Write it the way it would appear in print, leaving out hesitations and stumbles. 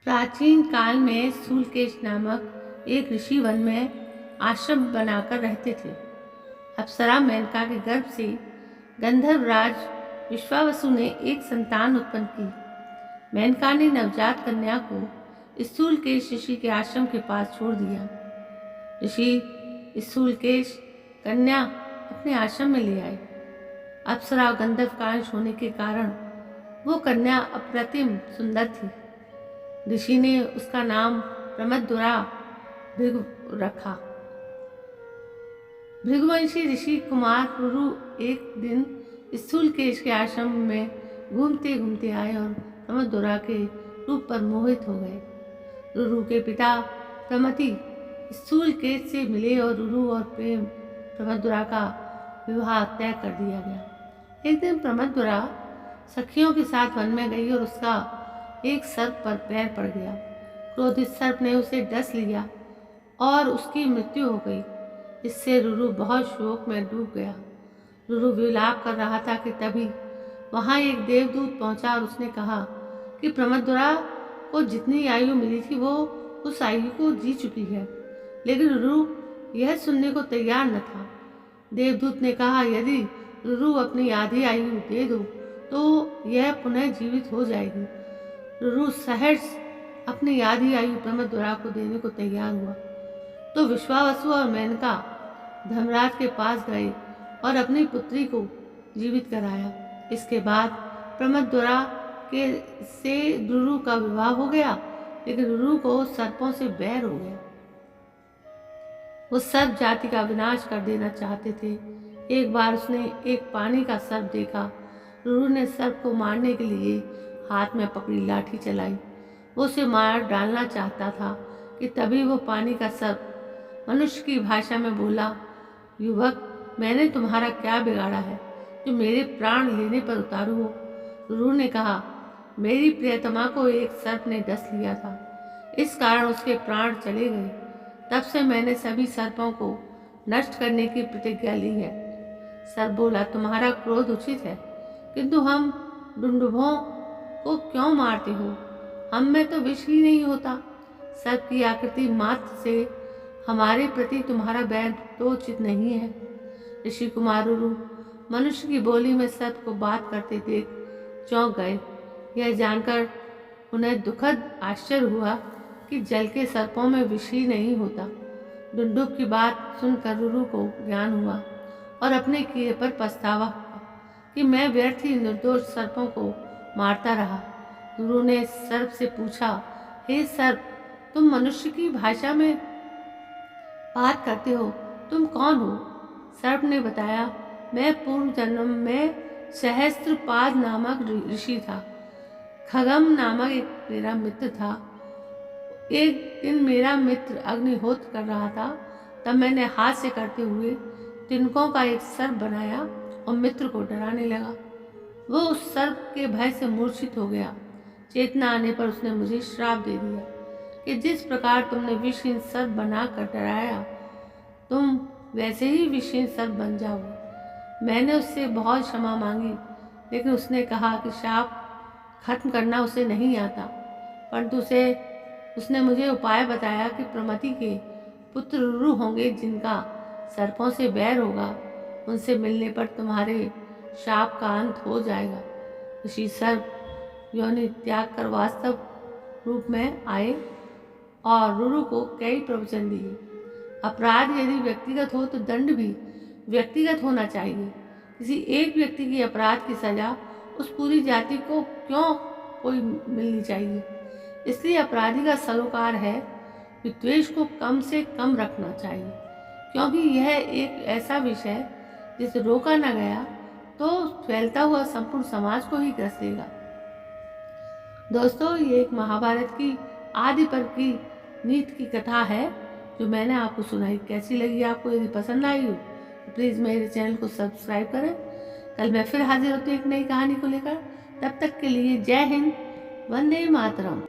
प्राचीन काल में शूलकेश नामक एक ऋषि वन में आश्रम बनाकर रहते थे। अप्सरा मेनका के गर्भ से गंधर्वराज विश्वावसु ने एक संतान उत्पन्न की। मेनका ने नवजात कन्या को शूलकेश ऋषि के आश्रम के पास छोड़ दिया। ऋषि शूलकेश कन्या अपने आश्रम में ले आए। अप्सरा और गंधर्व का अंश होने के कारण वो कन्या अप्रतिम सुंदर थी। ऋषि ने उसका नाम प्रमदुरा भृगु रखा। भृगुवंशी ऋषि कुमार रुरु एक दिन शूलकेश के आश्रम में घूमते घूमते आए और प्रमदुरा के रूप पर मोहित हो गए। रुरु के पिता प्रमति शूलकेश से मिले और रुरु और प्रेम प्रमदुरा का विवाह तय कर दिया गया। एक दिन प्रमदुरा सखियों के साथ वन में गई और उसका एक सर्प पर पैर पड़ गया। क्रोधित सर्प ने उसे डस लिया और उसकी मृत्यु हो गई। इससे रुरु बहुत शोक में डूब गया। रुरु विलाप कर रहा था कि तभी वहां एक देवदूत पहुंचा और उसने कहा कि प्रमदुरा को जितनी आयु मिली थी वो उस आयु को जी चुकी है। लेकिन रुरु यह सुनने को तैयार न था। देवदूत ने कहा, यदि रुरु अपनी आधी आयु दे दो तो यह पुनः जीवित हो जाएगी। रुरु सहर्ष अपनी आधी आयु प्रमदुरा को देने को तैयार हुआ। तो विश्वावसु और मेनका धर्मराज के पास गए और अपनी पुत्री को जीवित कराया। इसके बाद प्रमदुरा के से रुरु का विवाह हो गया, लेकिन रुरु को सर्पों से बैर हो गया। वो सर्प जाति का विनाश कर देना चाहते थे। एक बार उसने एक पानी का सर्प देखा। रुरु ने सर्प को मारने के लिए हाथ में पकड़ी लाठी चलाई। वो उसे मार डालना चाहता था कि तभी वो पानी का सर्प मनुष्य की भाषा में बोला, युवक, मैंने तुम्हारा क्या बिगाड़ा है जो मेरे प्राण लेने पर उतारू हो। रुरु ने कहा, मेरी प्रियतमा को एक सर्प ने डस लिया था, इस कारण उसके प्राण चले गए। तब से मैंने सभी सर्पों को नष्ट करने की प्रतिज्ञा ली है। सर्प बोला, तुम्हारा क्रोध उचित है, किंतु हम डुंडुभों को क्यों मारते हो? हम में तो विष ही नहीं होता। सर्प की आकृति मात्र से हमारे प्रति तुम्हारा बैर तो उचित नहीं है। ऋषि कुमार रुरु मनुष्य की बोली में सर्प को बात करते देख चौंक गए। यह जानकर उन्हें दुखद आश्चर्य हुआ कि जल के सर्पों में विष ही नहीं होता। डुंडुभ की बात सुनकर रुरु को ज्ञान हुआ और अपने किए पर पछतावा हुआ कि मैं व्यर्थ ही निर्दोष सर्पों को मारता रहा। रुरु ने सर्प से पूछा, हे सर्प, तुम मनुष्य की भाषा में बात करते हो, तुम कौन हो? सर्प ने बताया, मैं पूर्व जन्म में सहस्त्रपाद नामक ऋषि था। खगम नामक एक मेरा मित्र था। एक दिन मेरा मित्र अग्निहोत्र कर रहा था, तब मैंने हाथ से करते हुए तिनकों का एक सर्प बनाया और मित्र को डराने लगा। वो उस सर्प के भय से मूर्छित हो गया। चेतना आने पर उसने मुझे श्राप दे दिया कि जिस प्रकार तुमने विषहीन सर्प बनाकर डराया, तुम वैसे ही विषहीन सर्प बन जाओगे। मैंने उससे बहुत क्षमा मांगी, लेकिन उसने कहा कि श्राप खत्म करना उसे नहीं आता। परंतु उसने मुझे उपाय बताया कि प्रमति के पुत्र रुरु होंगे, जिनका सर्पों से बैर होगा। उनसे मिलने पर तुम्हारे शाप का अंत हो जाएगा। ऋषि सर्प योनि त्याग कर वास्तव रूप में आए और रुरु को कई प्रवचन दिए। अपराध यदि व्यक्तिगत हो तो दंड भी व्यक्तिगत होना चाहिए। किसी एक व्यक्ति की अपराध की सजा उस पूरी जाति को क्यों कोई मिलनी चाहिए? इसलिए अपराधी का सरोकार है कि द्वेष को कम से कम रखना चाहिए, क्योंकि यह एक ऐसा विषय है जिसे रोका न गया तो फैलता हुआ संपूर्ण समाज को ही ग्रस लेगा। दोस्तों, ये एक महाभारत की आदि पर्व की नीति की कथा है जो मैंने आपको सुनाई। कैसी लगी आपको? यदि पसंद आई हो तो प्लीज़ मेरे चैनल को सब्सक्राइब करें। कल मैं फिर हाजिर होती हूँ एक नई कहानी को लेकर। तब तक के लिए जय हिंद, वंदे मातरम।